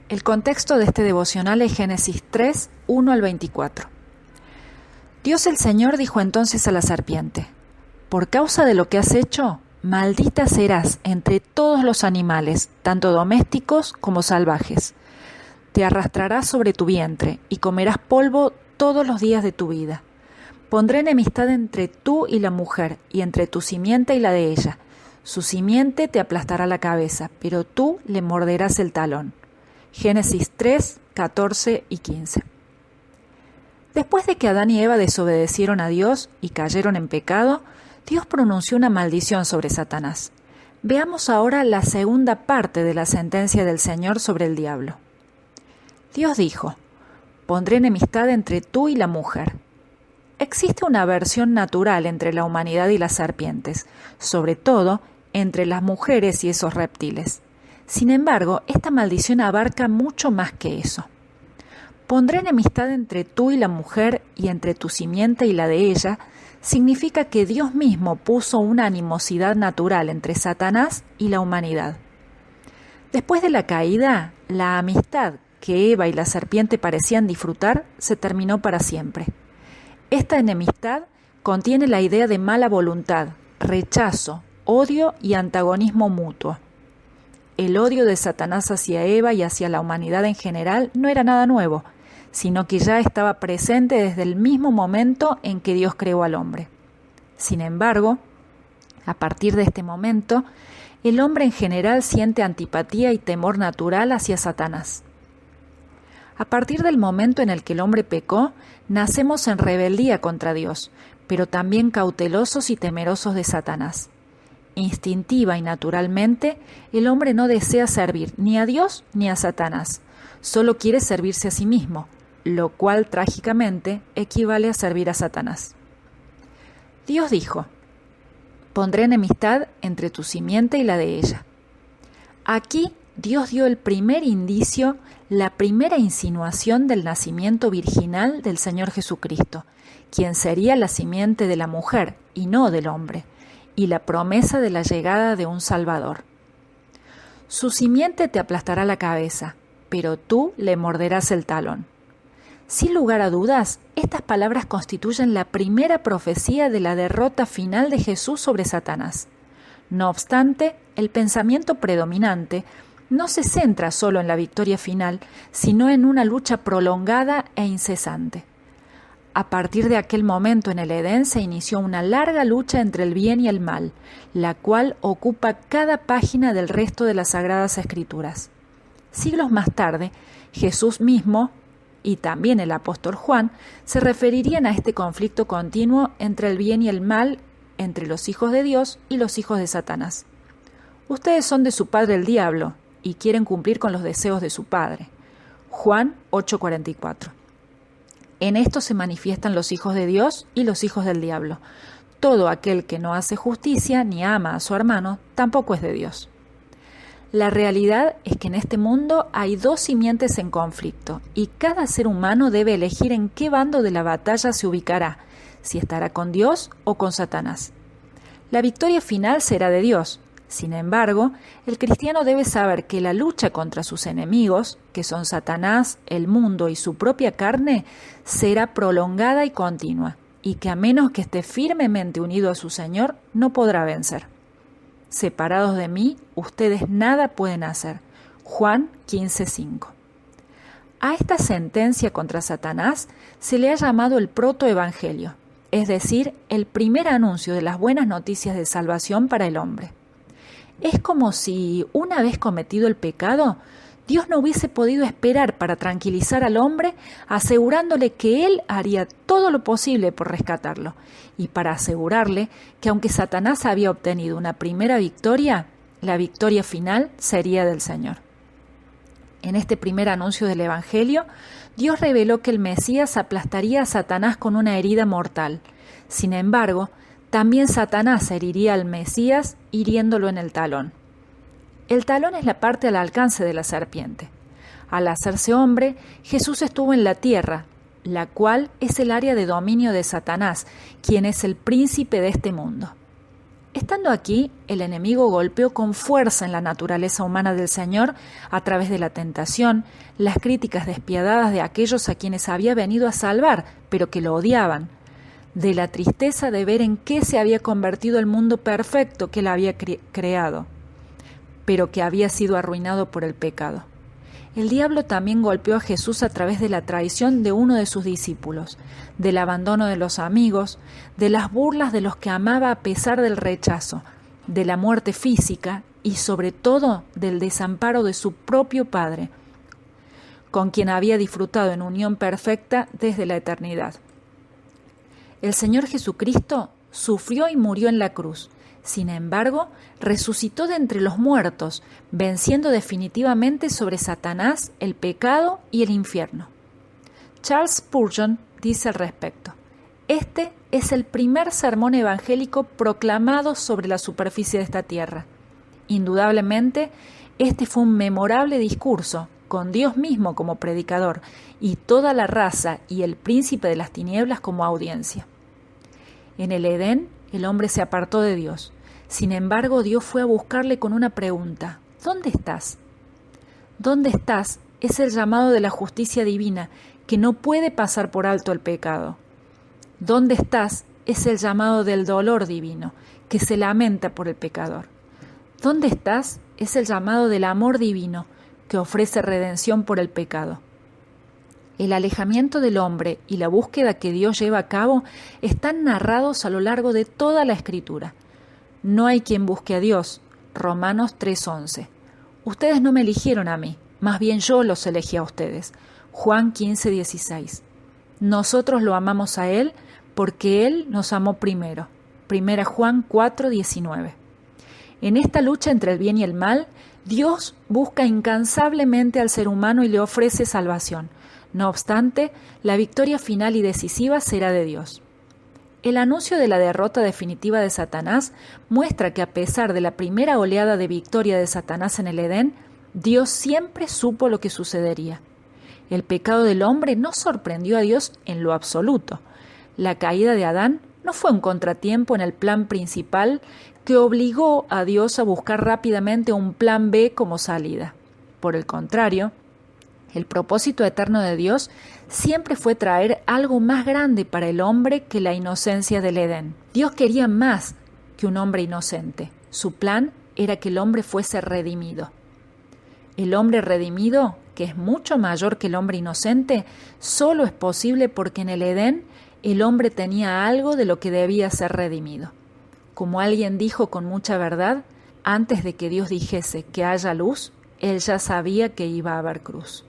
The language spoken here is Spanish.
El contexto de este devocional es Génesis 3, 1 al 24. Dios el Señor dijo entonces a la serpiente: «Por causa de lo que has hecho, maldita serás entre todos los animales, tanto domésticos como salvajes. Te arrastrarás sobre tu vientre y comerás polvo todos los días de tu vida. Pondré enemistad entre tú y la mujer, y entre tu simiente y la de ella. Su simiente te aplastará la cabeza, pero tú le morderás el talón». Génesis 3, 14 y 15. Después de que Adán y Eva desobedecieron a Dios y cayeron en pecado, Dios pronunció una maldición sobre Satanás. Veamos ahora la segunda parte de la sentencia del Señor sobre el diablo. Dios dijo: «Pondré enemistad entre tú y la mujer». Existe una aversión natural entre la humanidad y las serpientes, sobre todo entre las mujeres y esos reptiles. Sin embargo, esta maldición abarca mucho más que eso. Pondré enemistad entre tú y la mujer y entre tu simiente y la de ella, significa que Dios mismo puso una animosidad natural entre Satanás y la humanidad. Después de la caída, la amistad que Eva y la serpiente parecían disfrutar se terminó para siempre. Esta enemistad contiene la idea de mala voluntad, rechazo, odio y antagonismo mutuo. El odio de Satanás hacia Eva y hacia la humanidad en general no era nada nuevo, sino que ya estaba presente desde el mismo momento en que Dios creó al hombre. Sin embargo, a partir de este momento, el hombre en general siente antipatía y temor natural hacia Satanás. A partir del momento en el que el hombre pecó, nacemos en rebeldía contra Dios, pero también cautelosos y temerosos de Satanás. Instintiva y naturalmente, el hombre no desea servir ni a Dios ni a Satanás, solo quiere servirse a sí mismo, lo cual trágicamente equivale a servir a Satanás. Dios dijo: «Pondré enemistad entre tu simiente y la de ella». Aquí Dios dio el primer indicio, la primera insinuación del nacimiento virginal del Señor Jesucristo, quien sería la simiente de la mujer y no del hombre, y la promesa de la llegada de un Salvador. Su simiente te aplastará la cabeza, pero tú le morderás el talón. Sin lugar a dudas, estas palabras constituyen la primera profecía de la derrota final de Jesús sobre Satanás. No obstante, el pensamiento predominante no se centra solo en la victoria final, sino en una lucha prolongada e incesante. A partir de aquel momento en el Edén se inició una larga lucha entre el bien y el mal, la cual ocupa cada página del resto de las Sagradas Escrituras. Siglos más tarde, Jesús mismo y también el apóstol Juan se referirían a este conflicto continuo entre el bien y el mal, entre los hijos de Dios y los hijos de Satanás. Ustedes son de su padre el diablo y quieren cumplir con los deseos de su padre. Juan 8:44. En esto se manifiestan los hijos de Dios y los hijos del diablo. Todo aquel que no hace justicia ni ama a su hermano tampoco es de Dios. La realidad es que en este mundo hay dos simientes en conflicto y cada ser humano debe elegir en qué bando de la batalla se ubicará, si estará con Dios o con Satanás. La victoria final será de Dios. Sin embargo, el cristiano debe saber que la lucha contra sus enemigos, que son Satanás, el mundo y su propia carne, será prolongada y continua, y que a menos que esté firmemente unido a su Señor, no podrá vencer. Separados de mí, ustedes nada pueden hacer. Juan 15:5. A esta sentencia contra Satanás se le ha llamado el protoevangelio, es decir, el primer anuncio de las buenas noticias de salvación para el hombre. Es como si, una vez cometido el pecado, Dios no hubiese podido esperar para tranquilizar al hombre, asegurándole que Él haría todo lo posible por rescatarlo, y para asegurarle que aunque Satanás había obtenido una primera victoria, la victoria final sería del Señor. En este primer anuncio del Evangelio, Dios reveló que el Mesías aplastaría a Satanás con una herida mortal. Sin embargo, también Satanás heriría al Mesías hiriéndolo en el talón. El talón es la parte al alcance de la serpiente. Al hacerse hombre, Jesús estuvo en la tierra, la cual es el área de dominio de Satanás, quien es el príncipe de este mundo. Estando aquí, el enemigo golpeó con fuerza en la naturaleza humana del Señor a través de la tentación, las críticas despiadadas de aquellos a quienes había venido a salvar, pero que lo odiaban, de la tristeza de ver en qué se había convertido el mundo perfecto que él había creado, pero que había sido arruinado por el pecado. El diablo también golpeó a Jesús a través de la traición de uno de sus discípulos, del abandono de los amigos, de las burlas de los que amaba a pesar del rechazo, de la muerte física y sobre todo del desamparo de su propio Padre, con quien había disfrutado en unión perfecta desde la eternidad. El Señor Jesucristo sufrió y murió en la cruz. Sin embargo, resucitó de entre los muertos, venciendo definitivamente sobre Satanás, el pecado y el infierno. Charles Spurgeon dice al respecto: este es el primer sermón evangélico proclamado sobre la superficie de esta tierra. Indudablemente, este fue un memorable discurso, con Dios mismo como predicador y toda la raza y el príncipe de las tinieblas como audiencia. En el Edén, el hombre se apartó de Dios. Sin embargo, Dios fue a buscarle con una pregunta: ¿dónde estás? ¿Dónde estás? Es el llamado de la justicia divina, que no puede pasar por alto el pecado. ¿Dónde estás? Es el llamado del dolor divino, que se lamenta por el pecador. ¿Dónde estás? Es el llamado del amor divino, que ofrece redención por el pecado. El alejamiento del hombre y la búsqueda que Dios lleva a cabo están narrados a lo largo de toda la Escritura. No hay quien busque a Dios. Romanos 3:11. Ustedes no me eligieron a mí, más bien yo los elegí a ustedes. Juan 15:16. Nosotros lo amamos a Él porque Él nos amó primero. 1 Juan 4:19. En esta lucha entre el bien y el mal, Dios busca incansablemente al ser humano y le ofrece salvación. No obstante, la victoria final y decisiva será de Dios. El anuncio de la derrota definitiva de Satanás muestra que a pesar de la primera oleada de victoria de Satanás en el Edén, Dios siempre supo lo que sucedería. El pecado del hombre no sorprendió a Dios en lo absoluto. La caída de Adán no fue un contratiempo en el plan principal que obligó a Dios a buscar rápidamente un plan B como salida. Por el contrario, el propósito eterno de Dios siempre fue traer algo más grande para el hombre que la inocencia del Edén. Dios quería más que un hombre inocente. Su plan era que el hombre fuese redimido. El hombre redimido, que es mucho mayor que el hombre inocente, solo es posible porque en el Edén el hombre tenía algo de lo que debía ser redimido. Como alguien dijo con mucha verdad, antes de que Dios dijese que haya luz, Él ya sabía que iba a haber cruz.